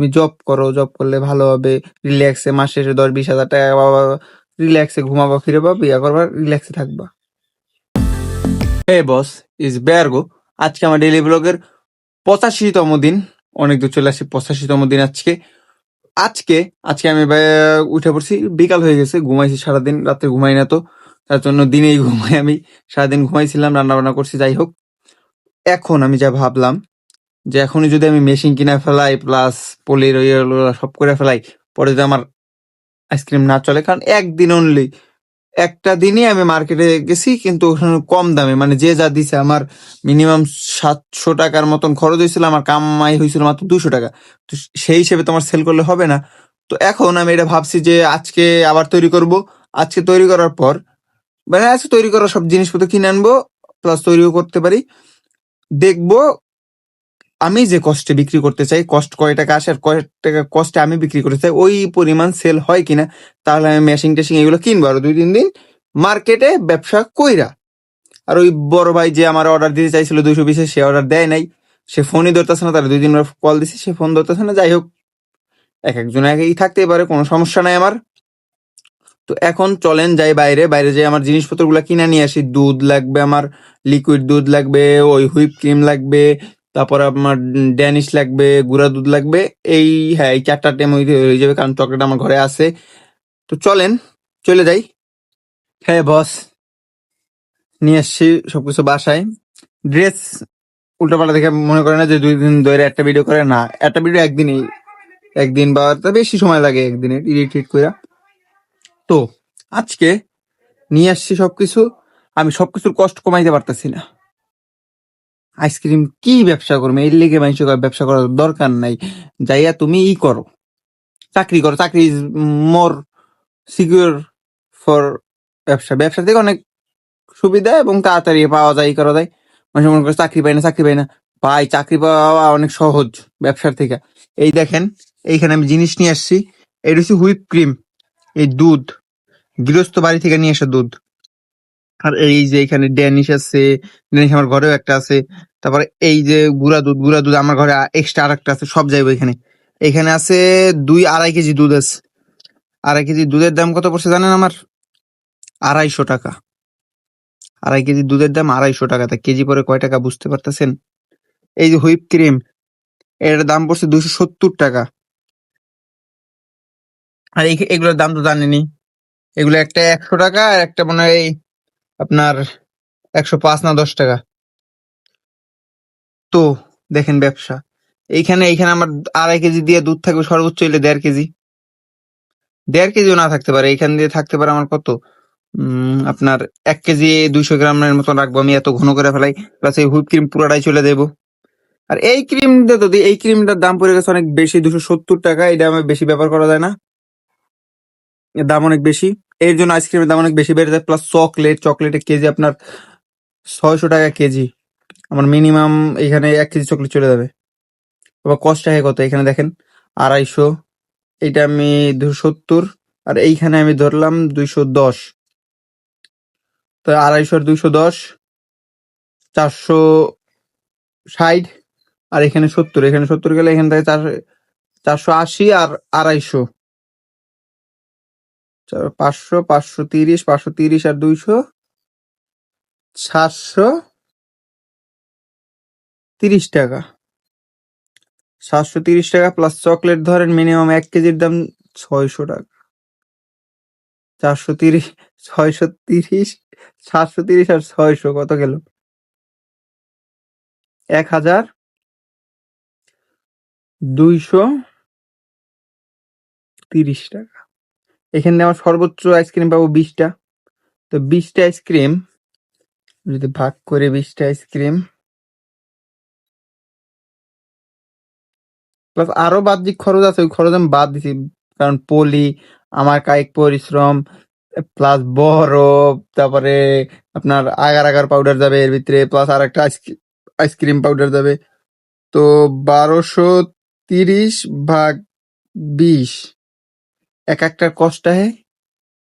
তুমি জব করো, জব করলে ভালো হবে, রিল্যাক্সে মাস শেষে 10-20 হাজার টাকা বাবা, রিল্যাক্সে ঘুমাবা, ফিরবা, বিয়া করবা, রিল্যাক্সে থাকবা। হে বস, ইজ বেয়ারগো। আজকে আমার ডেইলি ব্লগের 85তম দিন। অনেক দূর চলে আসি, 85তম দিন আজকে। আজকে আজকে আমি উঠে পড়ছি, বিকাল হয়ে গেছে, ঘুমাইছি সারাদিন, রাত্রে ঘুমাই না তো, তার জন্য দিনেই ঘুমাই আমি। সারাদিন ঘুমাইছিলাম, রান্না বান্না করছি, যাই হোক। এখন আমি যা ভাবলাম যে এখনই যদি আমি মেশিন কিনা ফেলাই প্লাস পলির সব করে ফেলাই, পরে যদি আমার আইসক্রিম না চলে, কারণ একদিন অনলি, একটা দিনই আমি মার্কেটে গেছি, কিন্তু ওখানে কম দামে, মানে যে যা দিছে আমার মিনিমাম 700 টাকার মতন খরচ হয়েছিল, আমার কামাই হয়েছিল মাত্র 200 টাকা। তো সেই হিসেবে তোমার সেল করলে হবে না। তো এখন আমি এটা ভাবছি যে আজকে আবার তৈরি করব। আজকে তৈরি করার পর, মানে আজকে তৈরি করার সব জিনিসপত্র কিনে আনবো, প্লাস তৈরিও করতে পারি, দেখবো আমি যে কষ্টে বিক্রি করতে চাই, কষ্ট কয় টাকা আসে আর কয় টাকা কষ্টে আমি বিক্রি করতে চাই, ওই পরিমাণ সেল হয় কিনা। তাহলে আমি মেশিন টেশিন এগুলো কিনবো, আরো 2-3 দিন মার্কেটে ব্যবসা কইরা। আর ওই বড় ভাই যে আমার অর্ডার দিতে চাইছিল 220, সে অর্ডার দেয় নাই, সে ফোনই ধরতেছে না, তার 2-3 বার কল দিছি, সে ফোন ধরতেছে না। যাই হোক, এক একজন একই থাকতেই পারে, কোনো সমস্যা নাই আমার। তো এখন চলেন যাই বাইরে, বাইরে যাই আমার জিনিসপত্রগুলো কিনে নিয়ে আসি। দুধ লাগবে আমার, লিকুইড দুধ লাগবে, ওই হুইপ ক্রিম লাগবে, তারপর আমার ড্যানিশ লাগবে, গুঁড়া দুধ লাগবে। এই, হ্যাঁ, এই 4টা টেম হয়ে যাবে, কারণ চকলেট আমার ঘরে আছে। তো চলেন চলে যাই। হ্যাঁ বস, নিয়ে আসছি সবকিছু বাসায়। ড্রেস উল্টাপাল্টা দেখে মনে করে না যে 2 দিন ধরে একটা ভিডিও করে, না, একটা ভিডিও একদিনই, একদিন বা তার বেশি সময় লাগে একদিনে এডিট করে। তো আজকে নিয়ে আসছি সবকিছু, আমি সবকিছুর কষ্ট কমাইতে পারতেছি না। আইসক্রিম কি ব্যবসা করবো, এর লিগে মানুষ ব্যবসা করার দরকার নাই। যাইয়া তুমি করো, চাকরি করো, চাকরি ইজ মোর সিকিউর ফর ব্যবসা। ব্যবসা থেকে অনেক সুবিধা এবং তাড়াতাড়ি পাওয়া যায়, করা যায়। মানুষ মনে করে চাকরি পাই না, চাকরি পাই না। ভাই, চাকরি পাওয়া অনেক সহজ ব্যবসার থেকে। এই দেখেন, এইখানে আমি জিনিস নিয়ে আসছি। এটা হচ্ছে হুইপ ক্রিম, এই দুধ, গৃহস্থ বাড়ি থেকে নিয়ে আসা দুধ। আর এই যে এখানে ড্যানিশ আছে, ড্যানিশ আমার ঘরেও একটা আছে। তারপরে এই যে গুঁড়া দুধ আমার ঘরে এক্সট্রা আর একটা আছে, সব যাইবো এখানে। এখানে আছে 2-2.5 কেজি দুধ আছে। 2.5 কেজি দুধের দাম কত পড়ছে জানেন আমার? 250 টাকা। 2.5 কেজি দুধের দাম 250 টাকা। তা কেজি পরে কয় টাকা বুঝতে পারতেছেন? এই যে হুইপ ক্রিম, এটার দাম পড়ছে 270 টাকা। আর এগুলোর দাম তো জানেনই, এগুলো একটা 100 টাকা, আর একটা মনে হয় আপনার 105 না 10 টাকা। তো দেখেন ব্যবসা, এইখানে এইখানে আমার 2.5 কেজি দিয়ে দুধ থাকবে সর্বোচ্চ হইলে 1.5 কেজি, 1.5 কেজিও না থাকতে পারে। এখান দিয়ে থাকতে পারে আমার কত, আপনার 1 কেজি 200 গ্রামের মতন রাখবো আমি, এত ঘন করে ফেলাই। প্লাস এই হুইপ ক্রিম পুরাটাই চলে দেবো। আর এই ক্রিমটা যদি, এই ক্রিমটার দাম পড়ে গেছে অনেক বেশি, 270 টাকা। এটা আমার বেশি ব্যবহার করা যায় না, এর দাম অনেক বেশি। এর জন্য আইসক্রিমের দাম অনেক বেশি বেড়ে যায়। প্লাস চকলেটের কেজি আপনার 600 টাকা কেজি। আমার মিনিমাম এখানে 1 কেজি চকলেট চলে যাবে। আবার কস্ট হয় কত, এখানে দেখেন 250, এইটা আমি 270, আর এইখানে আমি ধরলাম 210। তো 250 আর 210, 460, আর এখানে 70, এখানে 70 গেলে এখান থেকে 480, আর 250, 500, 530, 530 আর 200, 730 টাকা। 730 টাকা প্লাস চকলেট ধরেন মিনিমাম 1 কেজির দাম 600 টাকা। 430, 630, 730 আর 600 কত গেল? 1230 টাকা। এখানে আমার সর্বোচ্চ আইসক্রিম পাবো 20টা। তো 20টা আইসক্রিম যদি ভাগ করে, 20টা আইসক্রিম প্লাস আরো বাহ্যিক খরচ আছে, ওই খরচ আমি বাদ দিছি, কারণ পলি, আমার কায়িক পরিশ্রম, প্লাস বরফ, তারপরে আপনার আগার আগার পাউডার যাবে এর ভিতরে, প্লাস আর একটা আইসক্রিম পাউডার যাবে। তো 1230 ভাগ 20, এক একটার কষ্ট হয়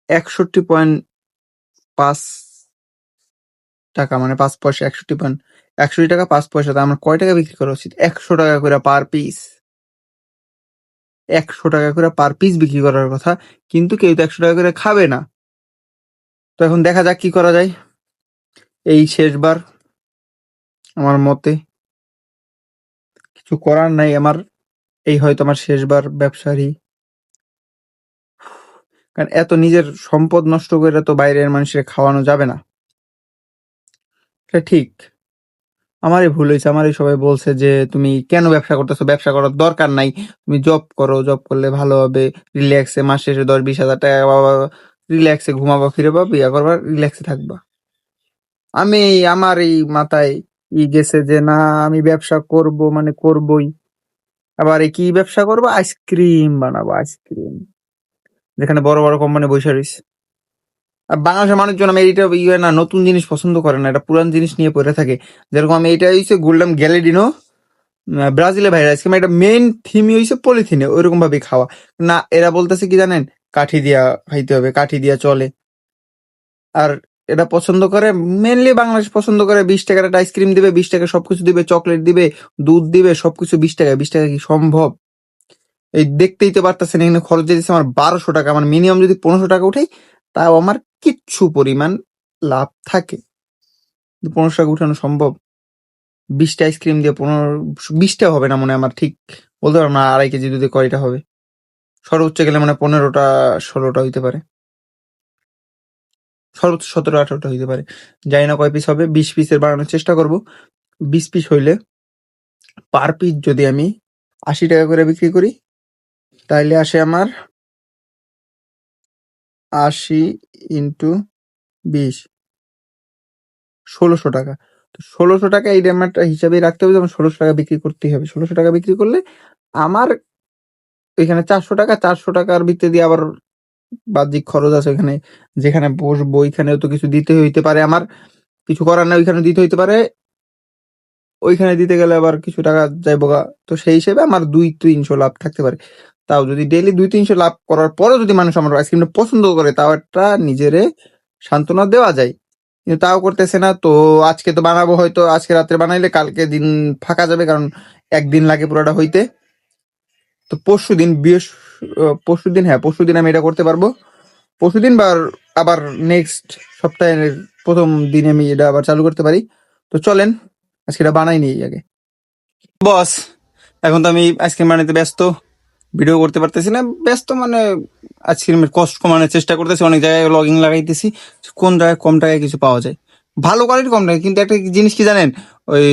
61.5 টাকা, মানে 5 পয়সা। 61.61 টাকা 5 পয়সা। তা আমার কয় টাকা বিক্রি করা উচিত? 100 টাকা করে পার পিস। 100 টাকা করে পার পিস বিক্রি করার কথা, কিন্তু কেউ তো 100 টাকা করে খাবে না। তো এখন দেখা যাক কি করা যায়। এই শেষবার আমার মতে, কিছু করার নাই আমার, এই হয়তো আমার শেষবার ব্যবসারই। কারণ এত নিজের সম্পদ নষ্ট করে তো বাইরের মানুষের খাওয়ানো যাবে না, এটা ঠিক। আমারই ভুল হয়েছে, আমারই সবাই বলছে যে তুমি কেন ব্যবসা করতেছো, ব্যবসা করার দরকার নাই, তুমি জব করো, জব করলে ভালো হবে, রিল্যাক্সে মাস শেষে 10-20 হাজার টাকা বাবা, রিল্যাক্সে ঘুমাবা, ফিরবা, বিয়া করবা, রিল্যাক্সে থাকবা। আমি আমার এই মাথায় গেছে যে না, আমি ব্যবসা করব মানে করবই। আবার এই কি ব্যবসা করবো, আইসক্রিম বানাবো, আইসক্রিম, যেখানে বড় বড় কোম্পানি বসে রয়েছে। আর বাংলাদেশের মানুষজন আমি এইটা না, নতুন জিনিস পছন্দ করে না, এটা পুরান জিনিস নিয়ে পড়ে থাকে। যেরকম আমি এটা হচ্ছে গোল্ডাম গ্যালেডিনো, ব্রাজিলের ভাইরাস, কিংবা এটা মেইন থিমই হয়েছে পলিথিনে, ওইরকম ভাবে খাওয়া। না, এরা বলতেছে কি জানেন, কাঠি দিয়া খাইতে হবে, কাঠি দিয়া চলে। আর এটা পছন্দ করে মেনলি বাংলাদেশ পছন্দ করে 20 টাকার একটা আইসক্রিম দিবে, 20 টাকা সবকিছু দিবে, চকলেট দিবে, দুধ দিবে, সবকিছু 20 টাকা। 20 টাকা কি সম্ভব? এই দেখতেই তো পারতেছেন, এখানে খরচ দিতেছে আমার 1200 টাকা। আমার মিনিমাম যদি 1500 টাকা উঠাই, তাও আমার কিচ্ছু পরিমাণ লাভ থাকে। 1500 টাকা উঠানো সম্ভব? 20টা আইসক্রিম দিয়ে 20টা হবে না মনে হয়, আমার ঠিক বলতে পারবো না। 2.5 কেজি দুধে কয়টা হবে, সর্বোচ্চ গেলে মানে 15টা 16টা হইতে পারে, সর্বোচ্চ 17-18টা হইতে পারে। জানি না কয় পিস হবে, 20 পিসের বানানোর চেষ্টা করব। 20 পিস হইলে পার পিস যদি আমি 80 টাকা করে বিক্রি করি, তাহলে আসে আমার 80 ইন্টু 20, 1600 টাকা। তো 1600 টাকা এই আমার হিসাবে রাখতে হবে, যেমন 1600 টাকা বিক্রি করতেই হবে। 1600 টাকা বিক্রি করলে আমার এখানে 400 টাকা, 400 টাকার ভিতরে দিয়ে আবার বাহ্যিক খরচ আছে ওইখানে, যেখানে বসবো ওইখানেও তো কিছু দিতে হইতে পারে, আমার কিছু করার নাই, ওইখানে দিতে হইতে পারে, ওইখানে দিতে গেলে আবার কিছু টাকা যাইবো গা। তো সেই হিসেবে আমার 200-300 লাভ থাকতে পারে। তাও যদি ডেইলি 200-300 লাভ করার পরও যদি মানুষ আমার আইসক্রিমটা পছন্দ করে, তাও একটা নিজেরে সান্ত্বনা দেওয়া যায়। কিন্তু তাও করতেছে না। তো আজকে তো বানাবো, হয়তো আজকে রাত্রে বানাইলে কালকে দিন ফাঁকা যাবে, কারণ একদিন লাগে পুরোটা হইতে। তো পরশুদিন আমি এটা করতে পারবো। পরশুদিন বা আবার নেক্সট সপ্তাহের প্রথম দিনে আমি এটা আবার চালু করতে পারি। তো চলেন আজকে এটা বানাই নিই আগে। বস, এখন তো আমি আইসক্রিম বানাইতে ব্যস্ত, ভিডিও করতে পারতেছি না। ব্যস্ত মানে আইসক্রিমের কষ্ট কমানোর চেষ্টা করতেছি, অনেক জায়গায় লগিং লাগাইতেছি, কোন জায়গায় কম টাকায় কিছু পাওয়া যায়, ভালো কোয়ালিটি কম টাকায়। কিন্তু একটা জিনিস কি জানেন, ওই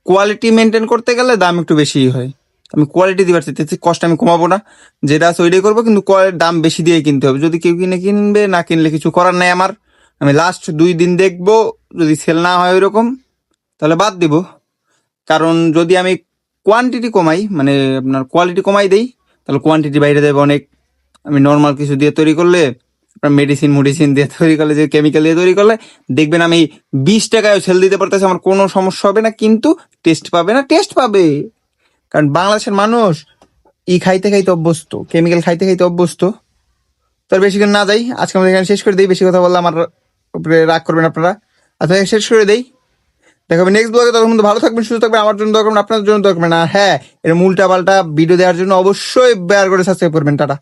কোয়ালিটি মেনটেন করতে গেলে দাম একটু বেশি হয়। আমি কোয়ালিটি দিবার চাইতেছি, কষ্ট আমি কমাবো না, যেটা আছে ওইটাই করবো, কিন্তু দাম বেশি দিয়ে কিনতে হবে। যদি কেউ কিনবে, না কিনলে কিছু করার নাই আমার। আমি লাস্ট 2 দিন দেখবো, যদি সেল না হয় ওইরকম, তাহলে বাদ দিব। কারণ যদি আমি কোয়ান্টিটি কমাই, মানে আপনার কোয়ালিটি কমাই দেই, তাহলে কোয়ান্টিটি বাইরে যাবে অনেক। আমি নর্মাল কিছু দিয়ে তৈরি করলে, আপনার মেডিসিন দিয়ে তৈরি করলে, যে কেমিক্যাল দিয়ে তৈরি করলে, দেখবেন আমি 20 টাকায় সেল দিতে পারতেছি, আমার কোনো সমস্যা হবে না। কিন্তু টেস্ট পাবে না, টেস্ট পাবে, কারণ বাংলাদেশের মানুষ খাইতে খাইতে অভ্যস্ত, কেমিক্যাল খাইতে খাইতে অভ্যস্ত। তো আর বেশিক্ষণ না যাই, আজকে আমাদের এখানে শেষ করে দিই। বেশি কথা বললে আমার উপরে রাগ করবেন আপনারা। আচ্ছা, শেষ করে দেই, দেখা হবে নেক্সট ব্লগে। তখন ভালো থাকবেন, সুস্থ থাকবেন, আমার জন্য দরকার, আপনার জন্য দরকার না। হ্যাঁ, এর উল্টা পাল্টা ভিডিও দেওয়ার জন্য অবশ্যই বেয়ার করে সাবস্ক্রাইব করবেন। টাটা।